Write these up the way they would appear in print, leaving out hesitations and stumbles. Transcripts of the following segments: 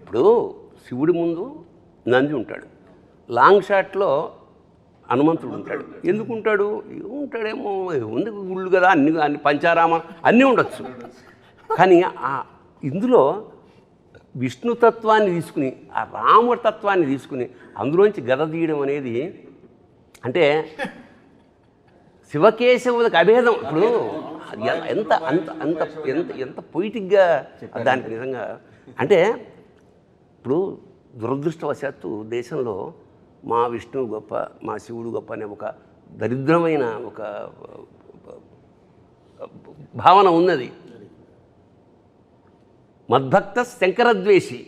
ఇప్పుడు శివుడి ముందు నంది ఉంటాడు, లాంగ్ షాట్లో హనుమంతుడు ఉంటాడు. ఎందుకు ఉంటాడు? ఉంటాడేమో, ఉంది గుళ్ళు కదా, అన్ని పంచారామ అన్నీ ఉండొచ్చు. కానీ ఇందులో విష్ణుతత్వాన్ని తీసుకుని, ఆ రామతత్వాన్ని తీసుకుని అందులోంచి గద తీయడం అనేది అంటే శివకేశవులకు అభేదం. ఇప్పుడు ఎంత అంత అంత ఎంత ఎంత పొయిటిక్గా దానికి నిజంగా అంటే ఇప్పుడు దురదృష్టవశాత్తు దేశంలో మా విష్ణువు గొప్ప, మా శివుడు గొప్ప అనే ఒక దరిద్రమైన ఒక భావన ఉన్నది. మద్భక్త శంకరద్వేషి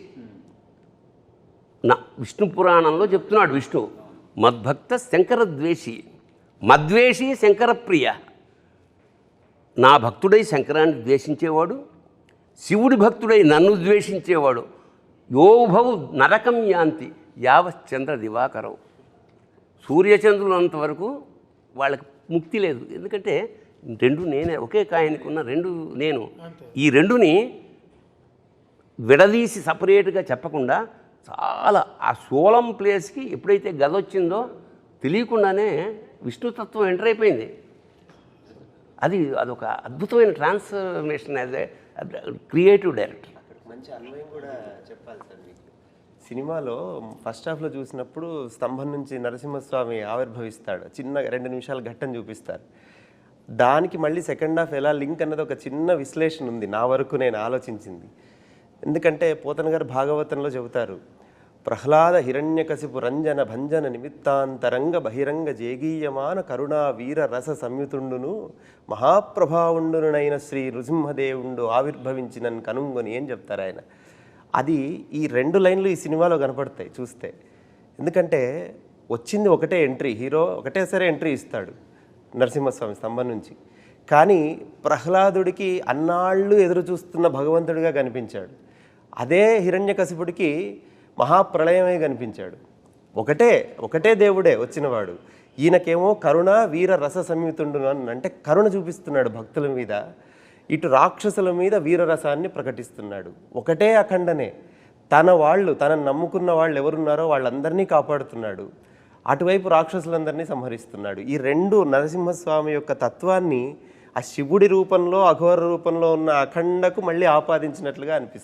నా విష్ణు పురాణంలో చెప్తున్నాడు విష్ణు, మద్భక్త శంకరద్వేషి, మద్వేషి శంకరప్రియ. నా భక్తుడై శంకరాన్ని ద్వేషించేవాడు, శివుడి భక్తుడై నన్ను ద్వేషించేవాడు, యోభవు నరకం యాంతి యావశ్చంద్ర దివాకరం. సూర్యచంద్రులంతవరకు వాళ్ళకి ముక్తి లేదు. ఎందుకంటే రెండు నేనే, ఒకే కాయనికి ఉన్న రెండు నేను. ఈ రెండుని విడదీసి సపరేట్గా చెప్పకుండా చాలా ఆ సోలం ప్లేస్కి ఎప్పుడైతే గద వచ్చిందో తెలియకుండానే విష్ణుతత్వం ఎంటర్ అయిపోయింది. అదొక అద్భుతమైన transformation as a creative director. మంచి అన్వయం కూడా చెప్పాలి సార్ మీకు. సినిమాలో ఫస్ట్ హాఫ్లో చూసినప్పుడు స్తంభం నుంచి నరసింహస్వామి ఆవిర్భవిస్తాడు, చిన్న 2 నిమిషాల ఘట్టం చూపిస్తారు. దానికి మళ్ళీ సెకండ్ హాఫ్ ఎలా లింక్ అన్నది ఒక చిన్న విశ్లేషణ ఉంది నా వరకు నేను ఆలోచించింది. ఎందుకంటే పోతన గారు భాగవతంలో చెబుతారు, ప్రహ్లాద హిరణ్యకశిపు రంజన భంజన నిమిత్తాంతరంగ బహిరంగ జేగీయమాన కరుణా వీర రస సంయుతుండును మహాప్రభావుండునైన శ్రీ నృసింహదేవుండు ఆవిర్భవించినని కనుంగొని ఏం చెప్తారు ఆయన. అది ఈ 2 లైన్లు ఈ సినిమాలో కనపడతాయి చూస్తే. ఎందుకంటే వచ్చింది ఒకటే ఎంట్రీ, హీరో ఒకటేసారి ఎంట్రీ ఇస్తాడు నరసింహస్వామి స్తంభం నుంచి. కానీ ప్రహ్లాదుడికి అన్నాళ్ళు ఎదురు చూస్తున్న భగవంతుడిగా కనిపించాడు. అదే హిరణ్యకశిపుడికి మహాప్రళయమే కనిపించాడు. ఒకటే దేవుడే వచ్చినవాడు. ఈయనకేమో కరుణ వీర రస సంయుతుండు అంటే కరుణ చూపిస్తున్నాడు భక్తుల మీద, ఇటు రాక్షసుల మీద వీరరసాన్ని ప్రకటిస్తున్నాడు. ఒకటే అఖండనే, తనను నమ్ముకున్న వాళ్ళు ఎవరున్నారో వాళ్ళందరినీ కాపాడుతున్నాడు, అటువైపు రాక్షసులందరినీ సంహరిస్తున్నాడు. ఈ 2 నరసింహస్వామి యొక్క తత్వాన్ని ఆ శివుడి రూపంలో అఘోర రూపంలో ఉన్న అఖండకు మళ్ళీ ఆపాదించినట్లుగా అనిపిస్తుంది.